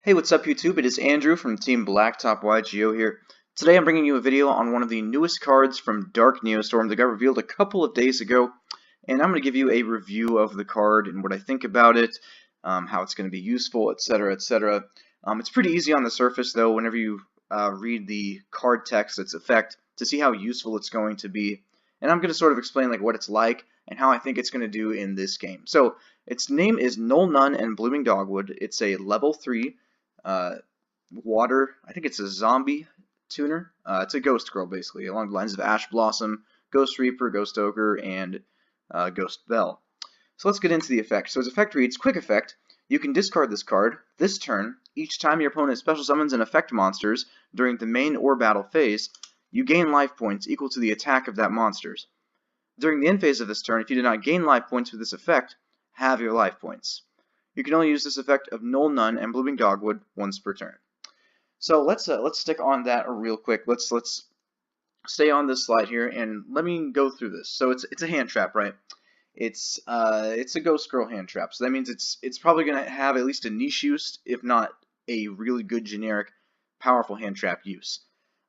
Hey, what's up YouTube? It is Andrew from TeamBlacktopYGO here. Today I'm bringing you a video on one of the newest cards from Dark Neostorm that got revealed a couple of days ago, and I'm going to give you a review of the card and what I think about it, how it's going to be useful, etc., etc. It's pretty easy on the surface though whenever you read the card text, its effect, to see how useful it's going to be, and I'm going to sort of explain like what it's like and how I think it's going to do in this game. So its name is Null Nun and Blooming Dogwood. It's a level 3 water, I think it's a zombie tuner. It's a ghost girl basically, along the lines of Ash Blossom, Ghost Reaper, Ghost Ogre, and Ghost Belle. So let's get into the effect. So its effect reads, quick effect, you can discard this card this turn. Each time your opponent special summons and effect monsters during the main or battle phase, you gain life points equal to the attack of that monsters. During the end phase of this turn, if you did not gain life points with this effect, have your life points. You can only use this effect of Null Nun and Blooming Dogwood once per turn. So let's stick on that real quick. Let's stay on this slide here and let me go through this. So it's a hand trap, right? It's a ghost girl hand trap. So that means it's probably gonna have at least a niche use, if not a really good generic powerful hand trap use.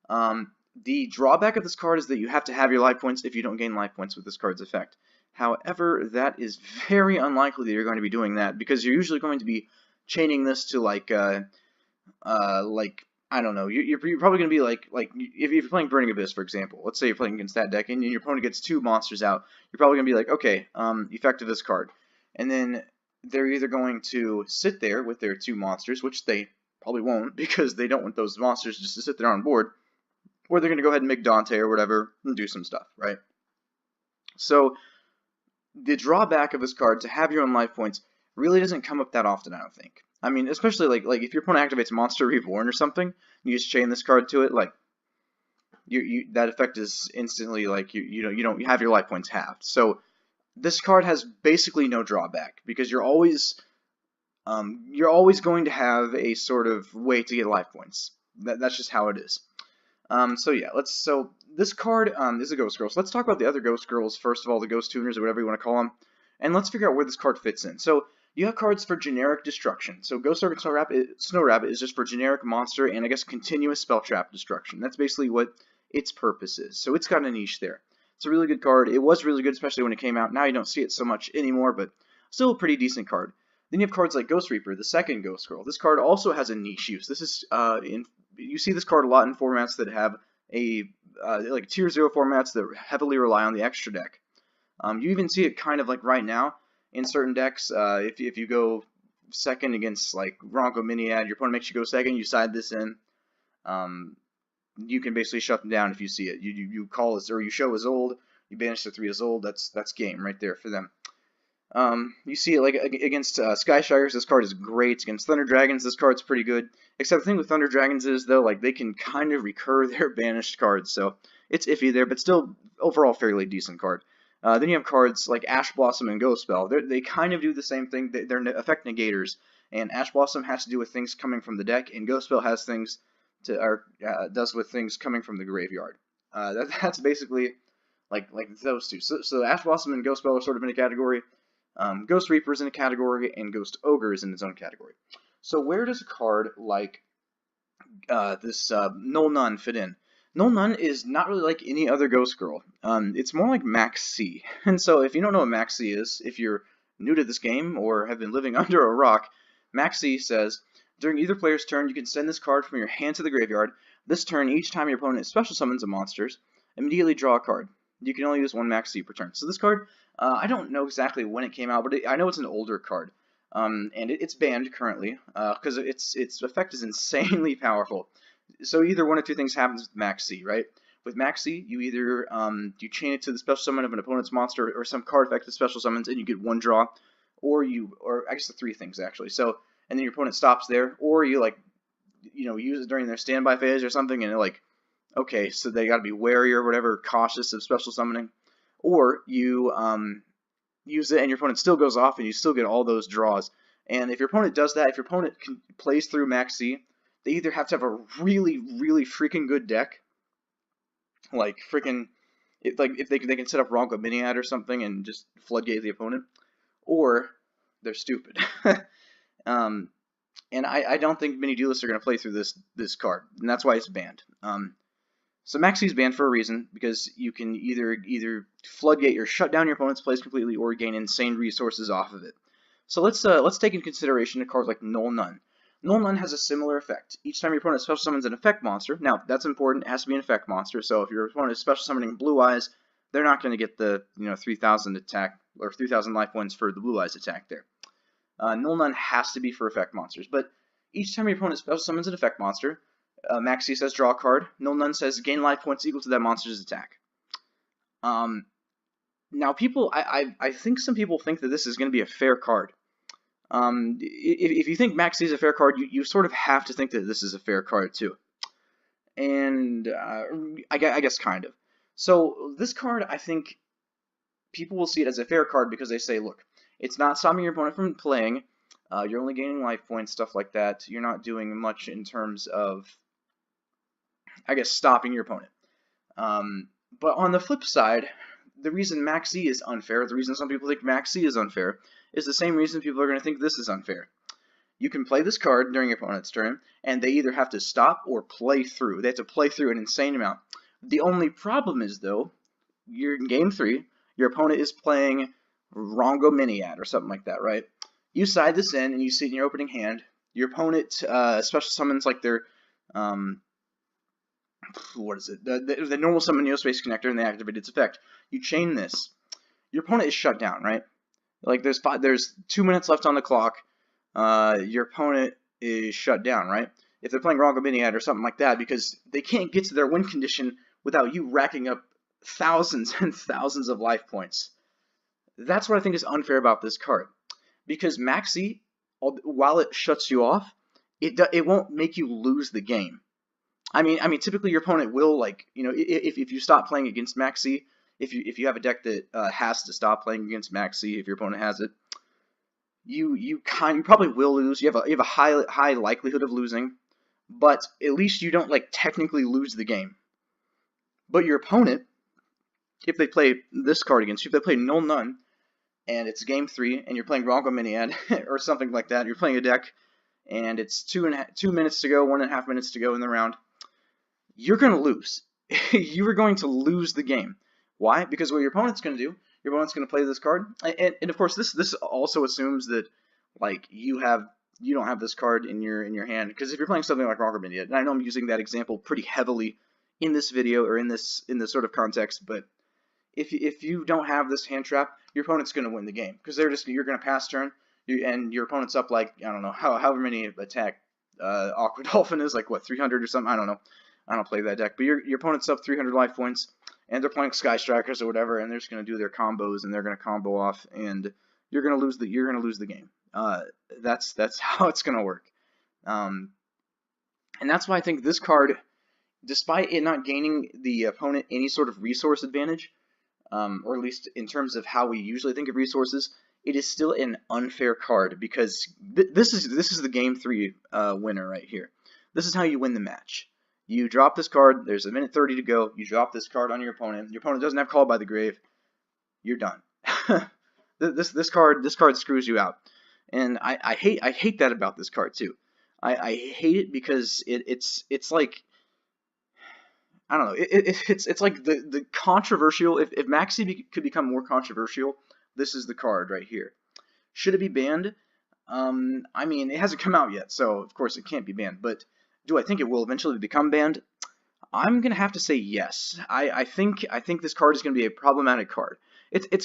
The drawback of this card is that you have to have your life points if you don't gain life points with this card's effect. However, that is very unlikely that you're going to be doing that, because you're usually going to be chaining this to like I don't know, you're probably going to be like if you're playing Burning Abyss, for example. Let's say you're playing against that deck and your opponent gets 2 monsters out. You're probably going to be like, okay, effect of this card, and then they're either going to sit there with their 2 monsters, which they probably won't because they don't want those monsters just to sit there on board, or they're going to go ahead and make Dante or whatever and do some stuff, right? So the drawback of this card to have your own life points really doesn't come up that often, I don't think. I mean, especially like if your opponent activates Monster Reborn or something, you just chain this card to it, like that effect is instantly like you have your life points halved. So this card has basically no drawback because you're always going to have a sort of way to get life points. That's just how it is. So yeah, so this card is a ghost girl. So let's talk about the other ghost girls first of all, the ghost tuners or whatever you want to call them, and let's figure out where this card fits in. So you have cards for generic destruction. So Ghost Ogre Snow Rabbit is just for generic monster and I guess continuous spell trap destruction. That's basically what its purpose is. So it's got a niche there. It's a really good card. It was really good, especially when it came out. Now you don't see it so much anymore, but still a pretty decent card. Then you have cards like Ghost Reaper, the second ghost girl. This card also has a niche use. This is you see this card a lot in formats that have a like tier 0 formats that heavily rely on the extra deck. You even see it kind of like right now in certain decks. If you go second against like Bronco Miniad, your opponent makes you go second, you side this in. You can basically shut them down if you see it. You call as or you show as old, you banish the 3 as old. That's game right there for them. You see it like against Sky Shires, this card is great. Against Thunder Dragons, this card's pretty good. Except the thing with Thunder Dragons is though, like they can kind of recur their banished cards, so it's iffy there, but still overall fairly decent card. Then you have cards like Ash Blossom and Ghost Belle. They kind of do the same thing. They're effect negators, and Ash Blossom has to do with things coming from the deck, and Ghost Belle has things does with things coming from the graveyard. That's basically like those two. So Ash Blossom and Ghost Belle are sort of in a category. Ghost Reaper is in a category, and Ghost Ogre is in its own category. So where does a card like this Null Nun fit in? Null Nun is not really like any other ghost girl. It's more like Maxi. And so if you don't know what Maxi is, if you're new to this game or have been living under a rock, Maxi says, during either player's turn, you can send this card from your hand to the graveyard. This turn, each time your opponent special summons a monsters, immediately draw a card. You can only use 1 Maxi per turn. So this card, I don't know exactly when it came out, but I know it's an older card. And it's banned currently because its effect is insanely powerful. So either one of 2 things happens with Maxi, right? With Maxi, you either you chain it to the special summon of an opponent's monster or some card effect that special summons, and you get 1 draw, or I guess the 3 things actually. So and then your opponent stops there, or you use it during their standby phase or something, and like, okay, so they got to be wary or whatever, cautious of special summoning, or you use it and your opponent still goes off and you still get all those draws. And if your opponent does that, if your opponent plays through Maxi, they either have to have a really, really freaking good deck, like freaking, if they can set up Bronco Miniad or something and just floodgate the opponent, or they're stupid. and I don't think many duelists are going to play through this card, and that's why it's banned. So Maxi is banned for a reason, because you can either floodgate or shut down your opponent's plays completely, or gain insane resources off of it. So let's take into consideration a card like Null Nun. Null Nun has a similar effect. Each time your opponent special summons an effect monster, now that's important, it has to be an effect monster, so if your opponent is special summoning Blue Eyes, they're not going to get the 3,000 attack, or 3,000 life points for the Blue Eyes attack there. Null Nun has to be for effect monsters, but each time your opponent special summons an effect monster, Maxi says draw a card, Null Nun says gain life points equal to that monster's attack. Now people, I think some people think that this is going to be a fair card. If you think Maxi is a fair card, you sort of have to think that this is a fair card too. And I guess kind of. So this card, I think people will see it as a fair card because they say, look, it's not stopping your opponent from playing. You're only gaining life points, stuff like that. You're not doing much in terms of, I guess, stopping your opponent. But on the flip side, the reason Maxi is unfair, the reason some people think Maxi is unfair, is the same reason people are going to think this is unfair. You can play this card during your opponent's turn, and they either have to stop or play through. They have to play through an insane amount. The only problem is, though, you're in game 3, your opponent is playing Rongo Miniad or something like that, right? You side this in, and you see it in your opening hand. Your opponent special summons like their, what is it? The normal summon Neospace Connector, and they activate its effect. You chain this. Your opponent is shut down, right? Like there's 2 minutes left on the clock. Your opponent is shut down, right? If they're playing Rongo Miniad or something like that, because they can't get to their win condition without you racking up thousands and thousands of life points. That's what I think is unfair about this card. Because Maxi, while it shuts you off, it won't make you lose the game. I mean, typically your opponent will, like, if you stop playing against Maxi, if you have a deck that has to stop playing against Maxi, if your opponent has it, you probably will lose. You have a high likelihood of losing, but at least you don't technically lose the game. But your opponent, if they play this card against you, if they play Null Nun, and it's game 3, and you're playing Rongo Miniad or something like that, you're playing a deck, and it's 2 minutes to go, 1.5 minutes to go in the round, you're going to lose. You are going to lose the game. Why? Because what your opponent's going to do, your opponent's going to play this card, and of course this also assumes that you don't have this card in your hand, because if you're playing something like Rongo Miniad, and I know I'm using that example pretty heavily in this video or in this sort of context, but if you don't have this hand trap, your opponent's going to win the game, because you're going to pass turn, and your opponent's up I don't know however many attack Aqua Dolphin is, what, 300 or something, I don't know. I don't play that deck, but your opponent's up 300 life points, and they're playing Sky Strikers or whatever, and they're just going to do their combos, and they're going to combo off, and you're going to lose the game. That's how it's going to work. And that's why I think this card, despite it not gaining the opponent any sort of resource advantage, or at least in terms of how we usually think of resources, it is still an unfair card, because this is the game 3 winner right here. This is how you win the match. You drop this card, there's 1:30 to go, you drop this card on your opponent doesn't have Call by the Grave, you're done. this card screws you out. And I hate that about this card too. I hate it because it's like, I don't know, it's like the controversial, if Maxi could become more controversial, this is the card right here. Should it be banned? I mean, it hasn't come out yet, so of course it can't be banned, but do I think it will eventually become banned? I'm gonna have to say yes. I think this card is gonna be a problematic card. It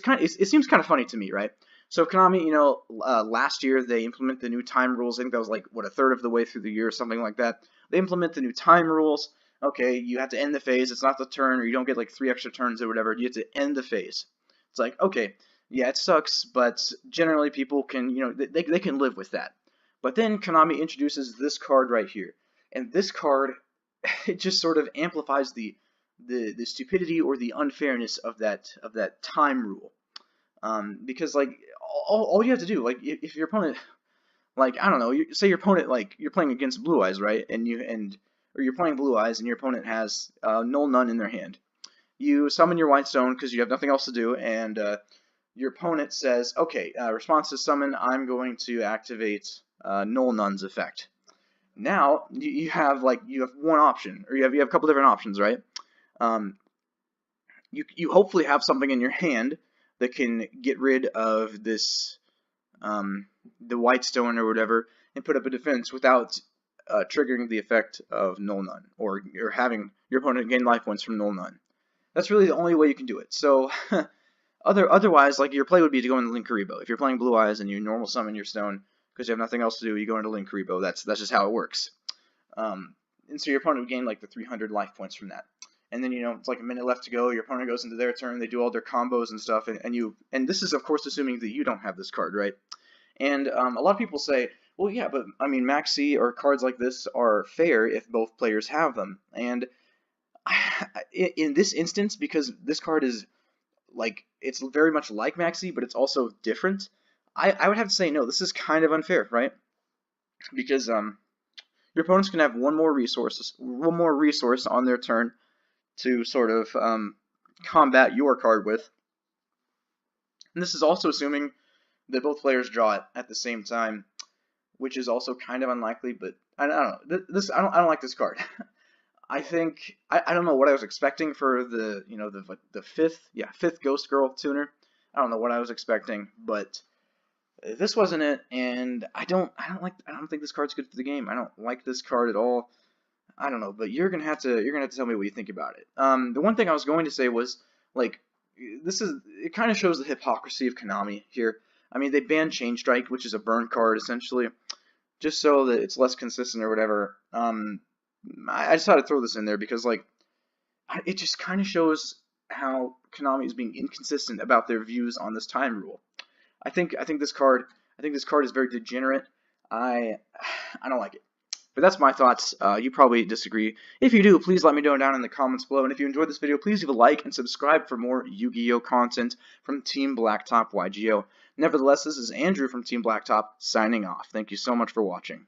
seems kind of funny to me, right? So Konami, last year they implement the new time rules. I think that was what, 1/3 of the way through the year or something like that. They implement the new time rules. Okay, you have to end the phase. It's not the turn, or you don't get 3 extra turns or whatever. You have to end the phase. It's okay, yeah, it sucks, but generally people can, they can live with that. But then Konami introduces this card right here. And this card, it just sort of amplifies the stupidity or the unfairness of that time rule, because all you have to do, if your opponent, I don't know, say your opponent, you're playing against Blue Eyes, right, or you're playing Blue Eyes and your opponent has Null Nun in their hand. You summon your White Stone because you have nothing else to do, and your opponent says, okay, response to summon, I'm going to activate Null Nun's effect. Now you have one option, or you have a couple different options, right? You hopefully have something in your hand that can get rid of this the white stone or whatever, and put up a defense without triggering the effect of Null Nun, or having your opponent gain life points from Null Nun. That's really the only way you can do it. So otherwise, like, your play would be to go into Linkuriboh. If you're playing Blue Eyes and you normal summon your stone because you have nothing else to do, you go into Linkuriboh. That's just how it works. And so your opponent would gain like the 300 life points from that. And then, it's like a minute left to go. Your opponent goes into their turn. They do all their combos and stuff. And this is, of course, assuming that you don't have this card, right? And a lot of people say, well, yeah, but I mean, Maxi or cards like this are fair if both players have them. And in this instance, because this card is it's very much like Maxi, but it's also different, I would have to say no. This is kind of unfair, right? Because your opponents can have one more resource on their turn to sort of combat your card with. And this is also assuming that both players draw it at the same time, which is also kind of unlikely. But I don't know. I don't like this card. I think I don't know what I was expecting for the the fifth Ghost Girl tuner. I don't know what I was expecting, but this wasn't it, and I don't think this card's good for the game. I don't like this card at all. I don't know, but you're gonna have to tell me what you think about it. The one thing I was going to say was, like, it kind of shows the hypocrisy of Konami here. I mean, they banned Chain Strike, which is a burn card essentially, just so that it's less consistent or whatever. I just had to throw this in there because, like, it just kind of shows how Konami is being inconsistent about their views on this time rule. I think this card is very degenerate. I don't like it. But that's my thoughts. You probably disagree. If you do, please let me know down in the comments below. And if you enjoyed this video, please leave a like and subscribe for more Yu-Gi-Oh content from Team Blacktop YGO. Nevertheless, this is Andrew from Team Blacktop signing off. Thank you so much for watching.